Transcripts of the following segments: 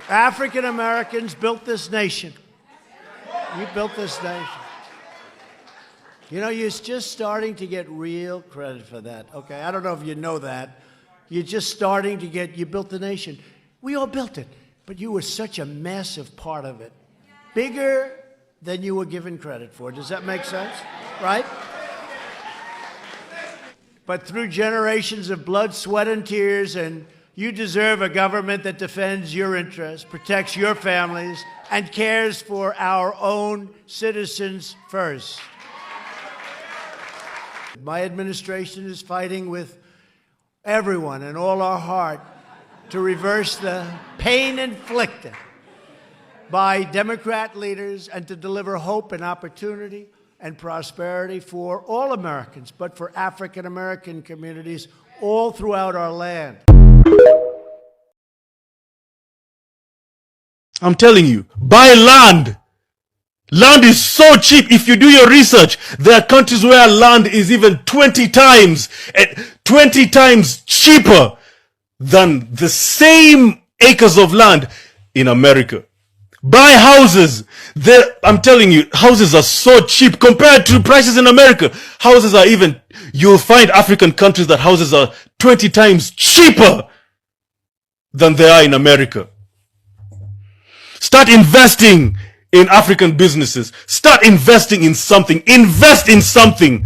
African Americans built this nation. You built this nation. You know, you're just starting to get real credit for that. Okay, I don't know if you know that. You're just starting to get, you built the nation. We all built it, but you were such a massive part of it. Bigger than you were given credit for. Does that make sense? Right? But through generations of blood, sweat, and tears, and you deserve a government that defends your interests, protects your families, and cares for our own citizens first. My administration is fighting with everyone and all our heart to reverse the pain inflicted by Democrat leaders and to deliver hope and opportunity and prosperity for all Americans, but for African American communities all throughout our land. I'm telling you, buy land. Land is so cheap. If you do your research, there are countries where land is even 20 times cheaper than the same acres of land in America. Buy houses. I'm telling you, houses are so cheap compared to prices in America. Houses are even, you'll find African countries that houses are 20 times cheaper than they are in America. Start investing in African businesses. Start investing in something. Invest in something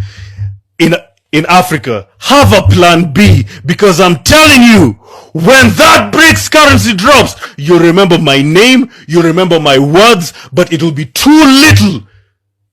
in Africa. Have a plan B, because I'm telling you, when that BRICS currency drops, you remember my name, you remember my words, but it will be too little,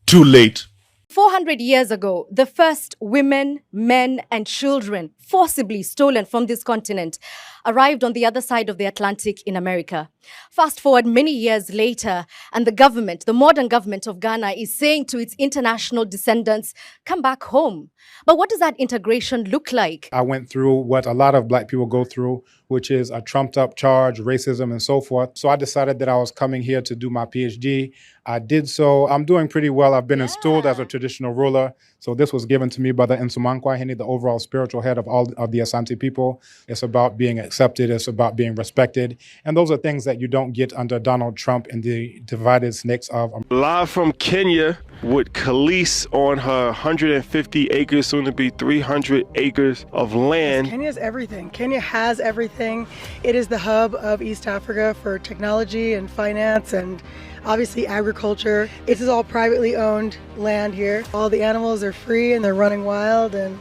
too late. 400 years ago, the first women, men, and children forcibly stolen from this continent arrived on the other side of the Atlantic in America. Fast forward many years later, and the government, the modern government of Ghana, is saying to its international descendants, come back home. But what does that integration look like? I went through what a lot of Black people go through, which is a trumped up charge, racism, and so forth. So I decided that I was coming here to do my PhD. I did so. I'm doing pretty well. I've been installed as a traditional ruler. So this was given to me by the Nsumankwa Hene, the overall spiritual head of all of the Asante people. It's about being accepted. It's about being respected. And those are things that you don't get under Donald Trump and the divided snakes of America. Live from Kenya with Khalees on her 150 acres, soon to be 300 acres of land. Kenya's everything. Kenya has everything. It is the hub of East Africa for technology and finance and obviously agriculture. This is all privately owned land here. All the animals are free and they're running wild, and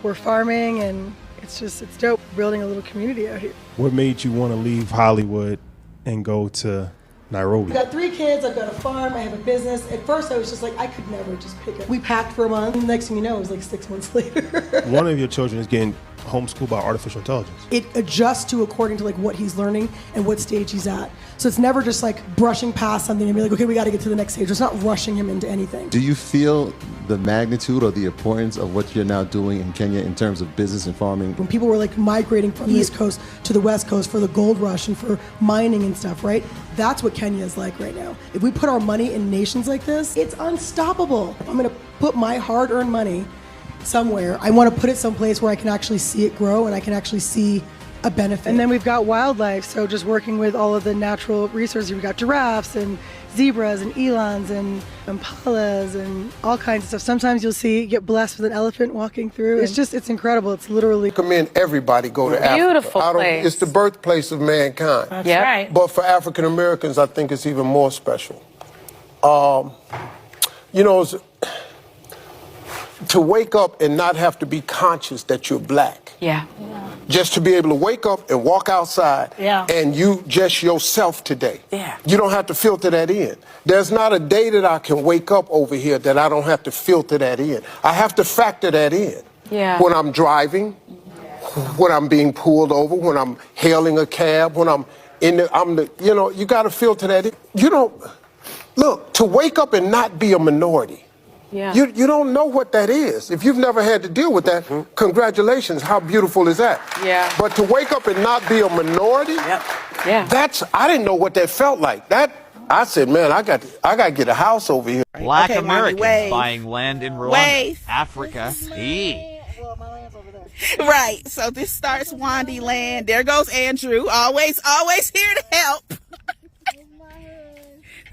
we're farming, and it's dope building a little community out here. What made you want to leave Hollywood and go to Nairobi? I've got 3 kids, I've got a farm, I have a business. At first I was just like, I could never just pick it. We packed for a month, and next thing you know, it was like 6 months later. One of your children is getting homeschooled by artificial intelligence. It adjusts to according to like what he's learning and what stage he's at. So it's never just like brushing past something and be like, okay, we got to get to the next stage. It's not rushing him into anything. Do you feel the magnitude or the importance of what you're now doing in Kenya in terms of business and farming? When people were like migrating from the East Coast to the West Coast for the gold rush and for mining and stuff, right? That's what Kenya is like right now. If we put our money in nations like this, it's unstoppable. I'm going to put my hard-earned money somewhere. I want to put it someplace where I can actually see it grow and I can actually see a benefit. And then we've got wildlife, so just working with all of the natural resources. We've got giraffes and zebras and elands and impalas and all kinds of stuff. Sometimes you'll get blessed with an elephant walking through. It's incredible. It's literally. I recommend everybody go to Africa. Beautiful place. It's the birthplace of mankind. That's right. But for African Americans, I think it's even more special. To wake up and not have to be conscious that you're Black. Yeah. Just to be able to wake up and walk outside and you just yourself today. Yeah. You don't have to filter that in. There's not a day that I can wake up over here that I don't have to filter that in. I have to factor that in. Yeah. When I'm driving, when I'm being pulled over, when I'm hailing a cab, when I'm you got to filter that in. Look, to wake up and not be a minority. Yeah. You don't know what that is. If you've never had to deal with that, congratulations. How beautiful is that? Yeah. But to wake up and not be a minority, I didn't know what that felt like. I said, man, I got to get a house over here. Black Americans buying land in Rwanda, Africa. Right. So this starts Wandy Land. There goes Andrew. Always here to help.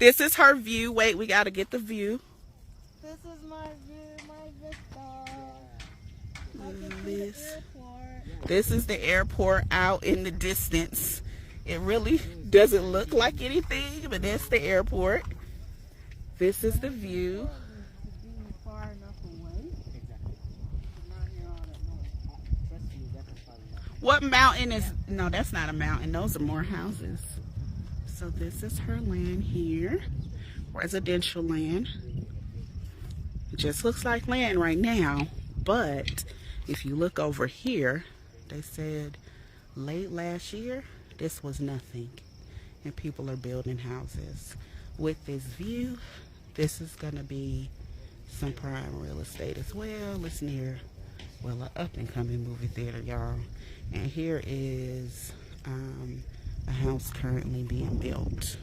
This is her view. Wait, we got to get the view. This is my view, my vista. This is the airport out in the distance. It really doesn't look like anything, but that's the airport. This is the view. What mountain is... No, that's not a mountain. Those are more houses. So this is her land here. Residential land. It just looks like land right now. But if you look over here, they said late last year, this was nothing. And people are building houses. With this view, this is going to be some prime real estate as well. It's near, well, an up and coming movie theater, y'all. And here is a house currently being built.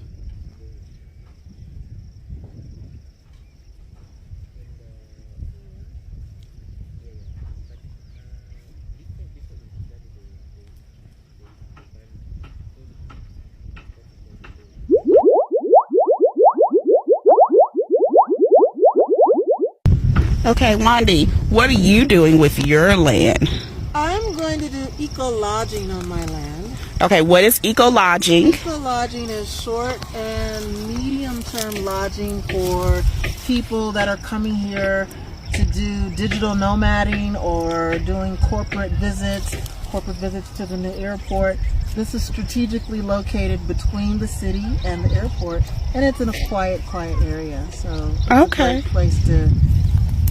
Okay, Wandy, what are you doing with your land? I'm going to do eco-lodging on my land. Okay, what is eco-lodging? Eco-lodging is short and medium-term lodging for people that are coming here to do digital nomading or doing corporate visits to the new airport. This is strategically located between the city and the airport, and it's in a quiet area. So it's a great place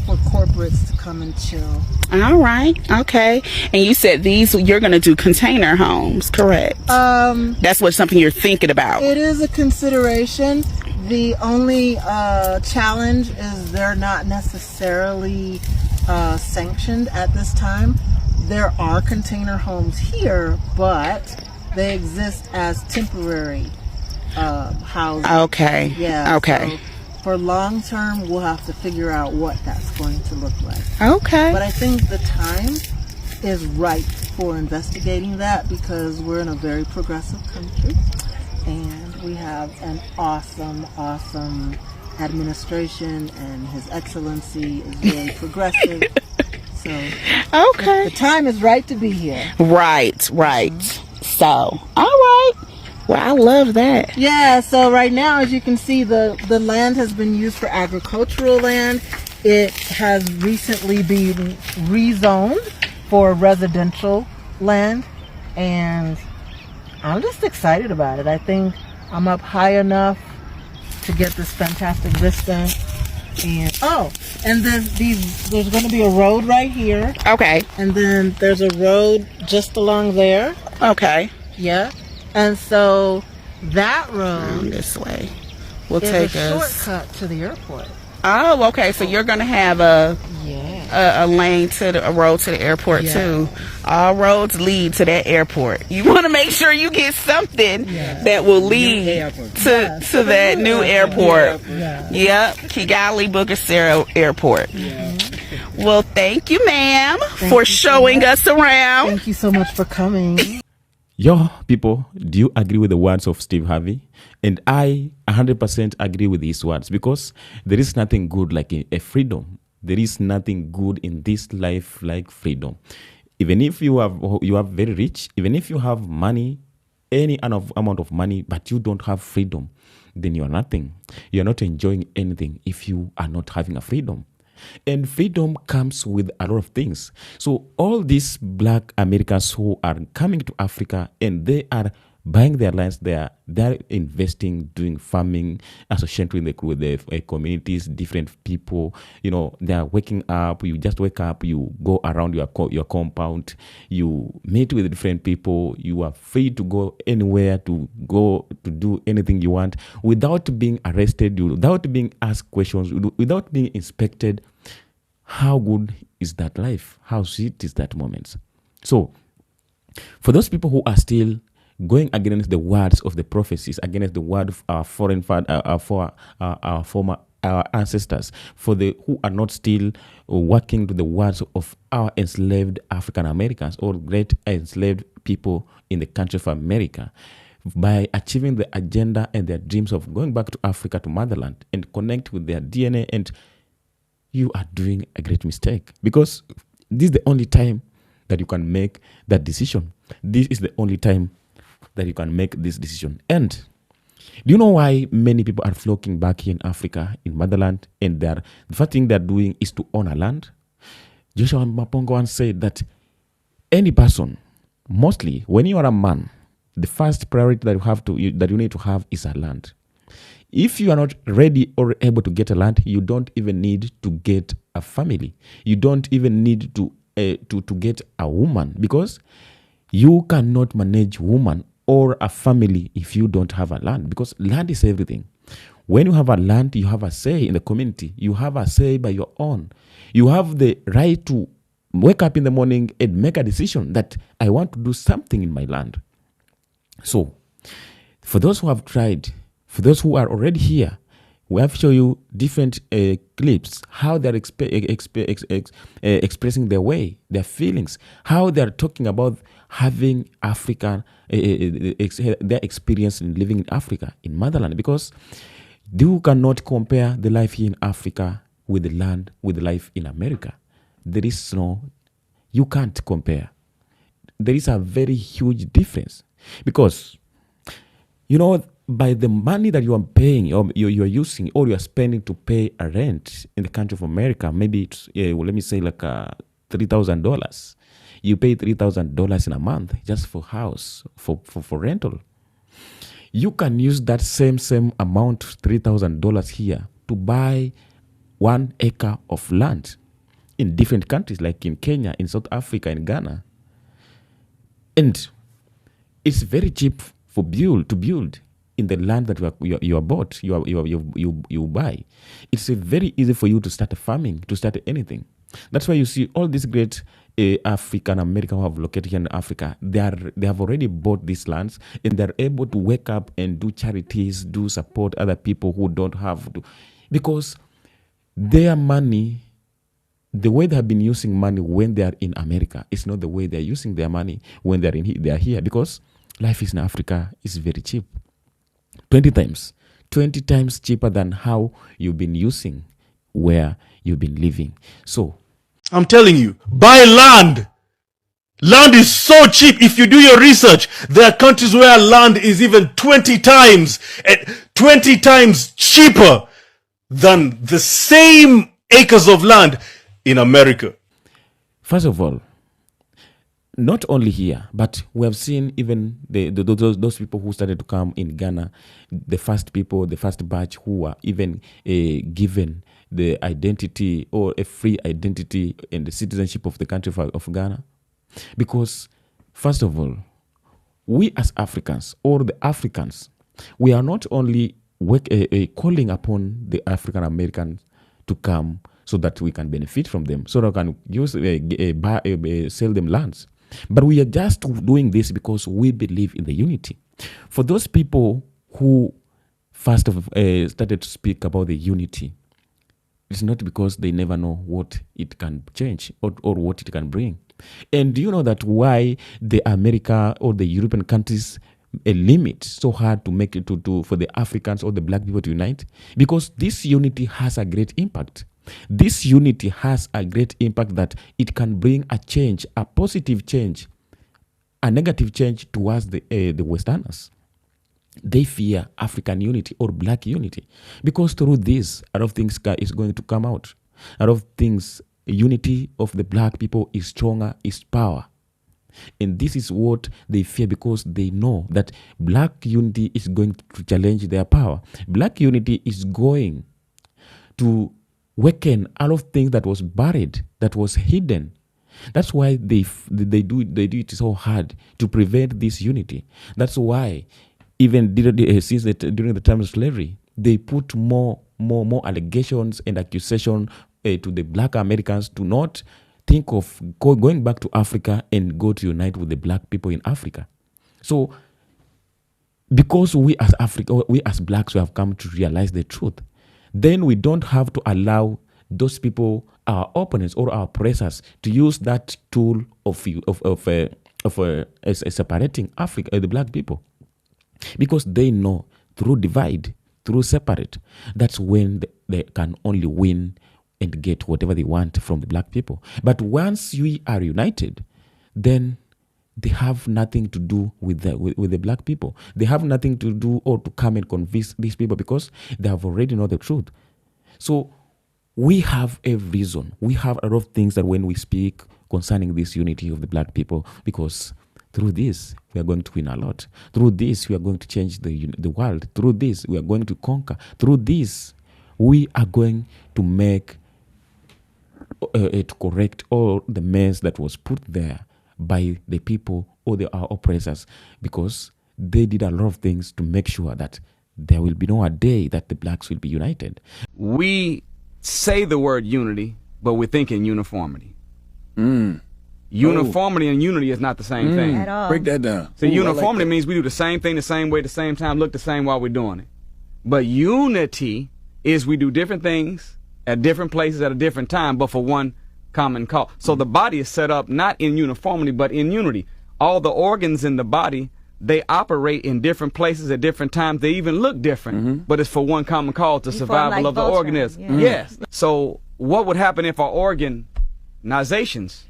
for corporates to come and chill. All right. Okay. And you said you're going to do container homes, correct? That's something you're thinking about. It is a consideration. The only challenge is they're not necessarily sanctioned at this time. There are container homes here, but they exist as temporary housing. Okay. Yeah. Okay. So for long term, we'll have to figure out what that's going to look like. Okay. But I think the time is right for investigating that because we're in a very progressive country and we have an awesome administration and His Excellency is very progressive. So the time is right to be here. Right. Mm-hmm. So, all right. Well, I love that. Yeah, so right now, as you can see, the land has been used for agricultural land. It has recently been rezoned for residential land, and I'm just excited about it. I think I'm up high enough to get this fantastic vista. And there's going to be a road right here. Okay. And then there's a road just along there. Okay. Yeah. And so that road this way will is take a us shortcut to the airport. Oh, okay. So you're gonna have a lane to a road to the airport too. All roads lead to that airport. You want to make sure you get something that will lead to that new airport. Yep, Kigali Bugesera Airport. Well, thank you, ma'am, for showing us around. Thank you so much for coming. Yo, people, do you agree with the words of Steve Harvey? And I 100% agree with his words because there is nothing good like a freedom. There is nothing good in this life like freedom. Even if you are very rich, even if you have money, any amount of money, but you don't have freedom, then you are nothing. You are not enjoying anything if you are not having a freedom. And freedom comes with a lot of things. So all these black Americans who are coming to Africa and they are buying their lands, they're investing, doing farming, associating with the communities, different people. You know, they are waking up. You just wake up. You go around your compound. You meet with different people. You are free to go anywhere, to go to do anything you want without being arrested, without being asked questions, without being inspected. How good is that life? How sweet is that moment? So, for those people who are still going against the words of the prophecies, against the word of our our ancestors, for the who are not still working to the words of our enslaved African Americans or great enslaved people in the country of America, by achieving the agenda and their dreams of going back to Africa, to motherland, and connect with their DNA. And you are doing a great mistake, because this is the only time that you can make that decision. This is the only time that you can make this decision. And do you know why many people are flocking back here in Africa, in motherland, and the first thing they're doing is to own a land? Joshua Mapongo once said that any person, mostly when you are a man, the first priority that you need to have is a land. If you are not ready or able to get a land, you don't even need to get a family. You don't even need to get a woman, because you cannot manage woman or a family if you don't have a land, because land is everything. When you have a land, you have a say in the community. You have a say by your own. You have the right to wake up in the morning and make a decision that I want to do something in my land. So, for those who have tried, for those who are already here, we have shown you different clips, how they're expressing their way, their feelings, how they're talking about having African, their experience in living in Africa, in motherland, because you cannot compare the life here in Africa with the land, with the life in America. There is no, you can't compare. There is a very huge difference, because, you know, by the money that you are paying, or you are using, or you are spending to pay a rent in the country of America, maybe it's, let me say like $3,000. You pay $3,000 in a month just for house, for rental. You can use that same amount, $3,000 here, to buy 1 acre of land in different countries, like in Kenya, in South Africa, in Ghana. And it's very cheap to build in the land that you buy. It's very easy for you to start farming, to start anything. That's why you see all these great African Americans who have located here in Africa. They have already bought these lands, and they're able to wake up and do charities, do support other people who don't have to, because their money, the way they have been using money when they are in America, is not the way they're using their money when they are here, because life in Africa is very cheap. 20 times cheaper than how you've been using where you've been living. So I'm telling you, buy land. Land is so cheap. If you do your research, there are countries where land is even 20 times cheaper than the same acres of land in America. First of all, not only here, but we have seen even those people who started to come in Ghana, the first batch who were even given the identity, or a free identity, and the citizenship of the country of Ghana. Because, first of all, we as Africans, or the Africans, we are not only calling upon the African Americans to come so that we can benefit from them, so that we can sell them lands. But we are just doing this because we believe in the unity. For those people who first started to speak about the unity, it's not because they never know what it can change or what it can bring. And do you know that why the America or the European countries limit so hard to make it for the Africans or the black people to unite? Because this unity has a great impact. This unity has a great impact that it can bring a change, a positive change, a negative change towards the Westerners. They fear African unity or black unity, because through this, a lot of things is going to come out. A lot of things, unity of the black people is stronger, is power. And this is what they fear, because they know that black unity is going to challenge their power. Black unity is going to awaken a lot of things that was buried, that was hidden. That's why they do it so hard to prevent this unity. That's why even during the time of slavery, they put more allegations and accusations to the black Americans to not think of going back to Africa and go to unite with the black people in Africa. So, because we as blacks, we have come to realize the truth, then we don't have to allow those people, our opponents or our oppressors, to use that tool of separating Africa, the black people. because they know through divide, through separate, that's when they can only win and get whatever they want from the black people. But once we are united, then they have nothing to do with the black people. They have nothing to do or to come and convince these people because they have already know the truth. So we have a reason. We have a lot of things that when we speak concerning this unity of the black people, because through this, we are going to win a lot. Through this, we are going to change the world. Through this, we are going to conquer. Through this, we are going to make to correct all the mess that was put there by the people or our oppressors, because they did a lot of things to make sure that there will be no a day that the blacks will be united. We say the word unity, but we're thinking uniformity. Uniformity and unity is not the same thing. At all. Break that down. So uniformity means we do the same thing the same way at the same time, look the same while we're doing it. But unity is we do different things at different places at a different time, but for one common cause. So the body is set up not in uniformity, but in unity. All the organs in the body, they operate in different places at different times. They even look different, but it's for one common cause, the survival of the organism. Yeah. Yes. So what would happen if our organizations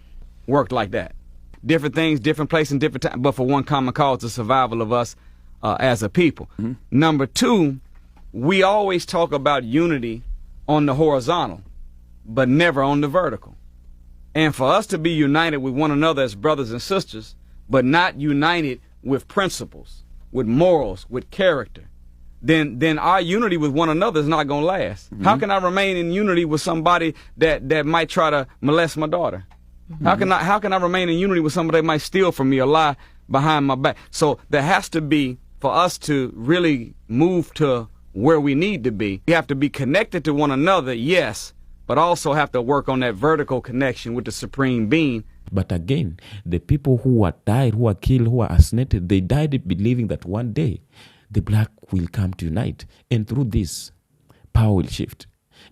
worked like that? Different things, different places, different times, but for one common cause, the survival of us as a people. Number two, we always talk about unity on the horizontal, but never on the vertical. And for us to be united with one another as brothers and sisters, but not united with principles, with morals, with character, then our unity with one another is not going to last. How can I remain in unity with somebody that might try to molest my daughter? How can I remain in unity with somebody that might steal from me or lie behind my back? So there has to be, for us to really move to where we need to be, we have to be connected to one another, yes, but also have to work on that vertical connection with the Supreme Being. But again, the people who are died, who are killed, who are assassinated, they died believing that one day the black will come to unite. And through this, power will shift.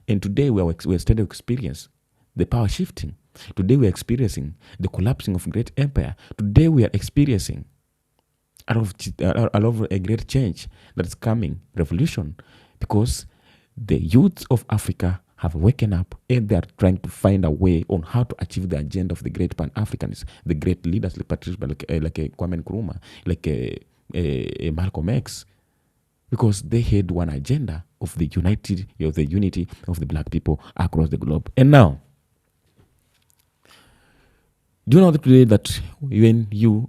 And today we're starting to experience the power shifting. Today we are experiencing the collapsing of great empire. Today we are experiencing a lot of a great change that is coming, revolution, because the youth of Africa have woken up and they are trying to find a way on how to achieve the agenda of the great Pan-Africanists, the great leaders like Patrice, like Kwame Nkrumah, like Malcolm X, because they had one agenda of the unity of the black people across the globe. And now, do you know that today that when you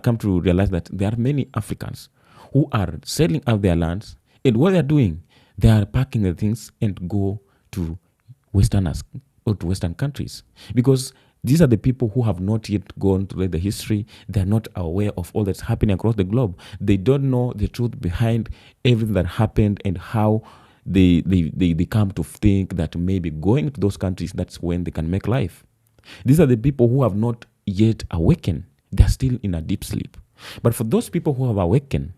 come to realize that there are many Africans who are selling out their lands, and what they are doing, they are packing the things and go to Westerners or to Western countries, because these are the people who have not yet gone to read the history. They are not aware of all that's happening across the globe. They don't know the truth behind everything that happened and how they come to think that maybe going to those countries, that's when they can make life. These are the people who have not yet awakened. They're still in a deep sleep. But for those people who have awakened,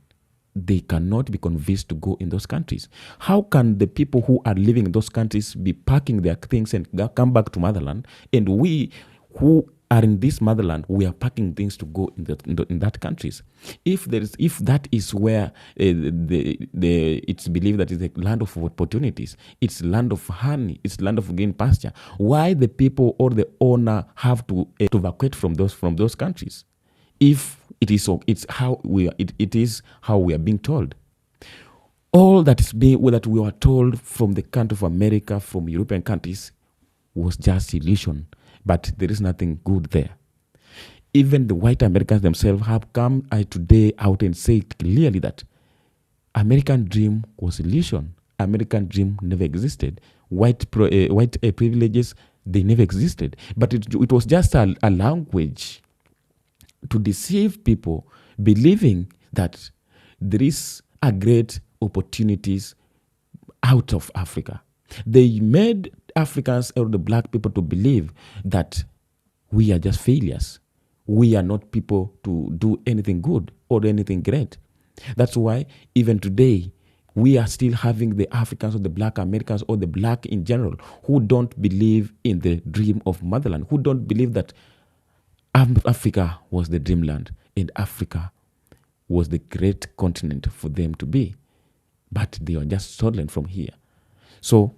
they cannot be convinced to go in those countries. How can the people who are living in those countries be packing their things and come back to motherland, and we who are in this motherland, we are packing things to go in that countries? If that is where it's believed that it's a land of opportunities, it's land of honey, it's land of green pasture, why the people or the owner have to evacuate from those countries? If it is so, it is how we are being told. All that we were told from the country of America, from European countries, was just illusion. But there is nothing good there. Even the white Americans themselves have come today out and said clearly that American dream was illusion. American dream never existed. White privileges, they never existed. But it was just a language to deceive people, believing that there is a great opportunities out of Africa. They made Africans or the black people to believe that we are just failures. We are not people to do anything good or anything great. That's why even today, we are still having the Africans or the black Americans or the black in general who don't believe in the dream of motherland, who don't believe that Africa was the dreamland and Africa was the great continent for them to be. But they are just stolen from here. So,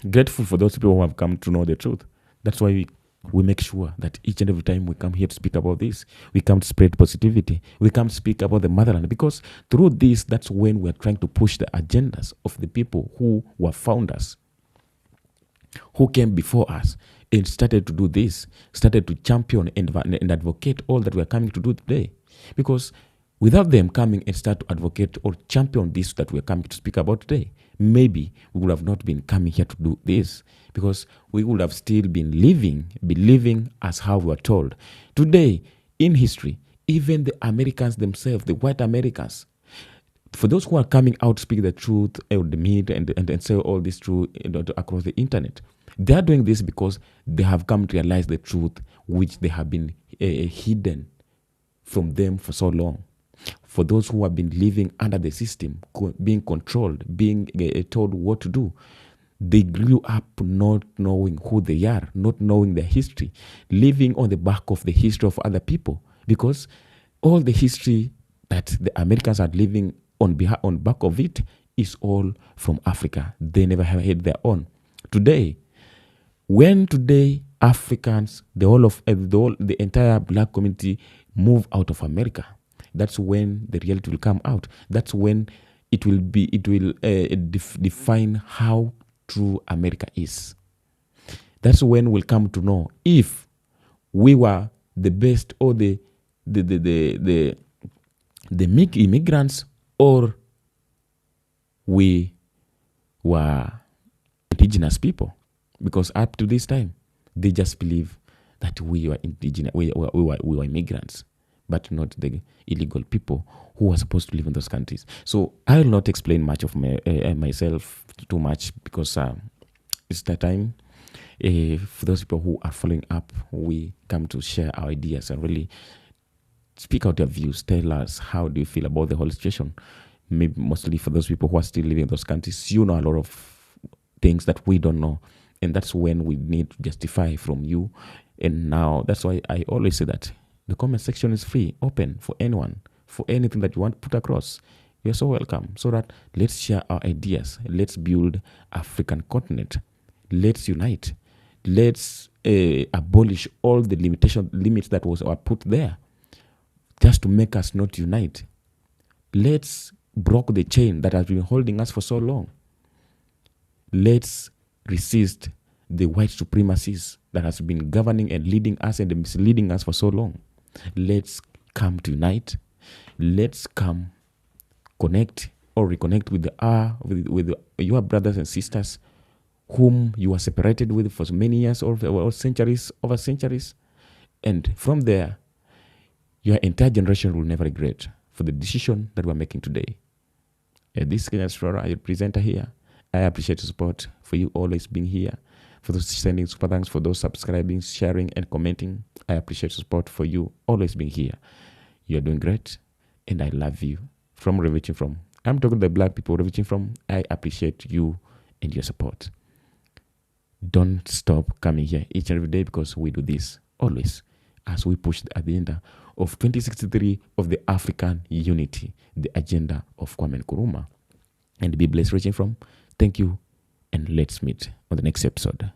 grateful for those people who have come to know the truth. That's why we make sure that each and every time we come here to speak about this, we come to spread positivity. We come to speak about the motherland, because through this, that's when we're trying to push the agendas of the people who were founders, who came before us and started to do this, started to champion and advocate all that we are coming to do today. Because without them coming and start to advocate or champion this that we are coming to speak about today, maybe we would have not been coming here to do this, because we would have still been believing as how we were told. Today, in history, even the Americans themselves, the white Americans, for those who are coming out to speak the truth, the media, and say all this truth across the internet, they are doing this because they have come to realize the truth which they have been hidden from them for so long. For those who have been living under the system, being controlled, being told what to do, they grew up not knowing who they are, not knowing their history, living on the back of the history of other people, because all the history that the Americans are living on back of it is all from Africa. They never have had their own. Today, Africans, the entire black community move out of America, that's when the reality will come out. That's when it will define how true America is. That's when we'll come to know if we were the best or the immigrants, or we were indigenous people. Because up to this time, they just believe that we were indigenous, we were immigrants, but not the illegal people who are supposed to live in those countries. So I will not explain much of myself too much, because it's the time. For those people who are following up, we come to share our ideas and really speak out your views. Tell us, how do you feel about the whole situation? Maybe mostly for those people who are still living in those countries, you know a lot of things that we don't know. And that's when we need to justify from you. And now, that's why I always say that the comment section is free, open for anyone, for anything that you want to put across. You're so welcome. So that let's share our ideas. Let's build African continent. Let's unite. Let's abolish all the limits that were put there just to make us not unite. Let's break the chain that has been holding us for so long. Let's resist the white supremacies that has been governing and leading us and misleading us for so long. Let's come to unite. Let's come connect or reconnect with your brothers and sisters whom you are separated with for many years or over centuries. And from there, your entire generation will never regret for the decision that we're making today. This is Kenya Explorer, your presenter here. I appreciate your support, for you always being here, for those sending super thanks, for those subscribing, sharing, and commenting. I appreciate your support, for you always being here. You're doing great, and I love you. From Reaching From, I'm talking to the black people Reaching From. I appreciate you and your support. Don't stop coming here each and every day, because we do this always as we push the agenda of 2063 of the African unity, the agenda of Kwame Nkrumah. And be blessed, Reaching From. Thank you, and let's meet on the next episode.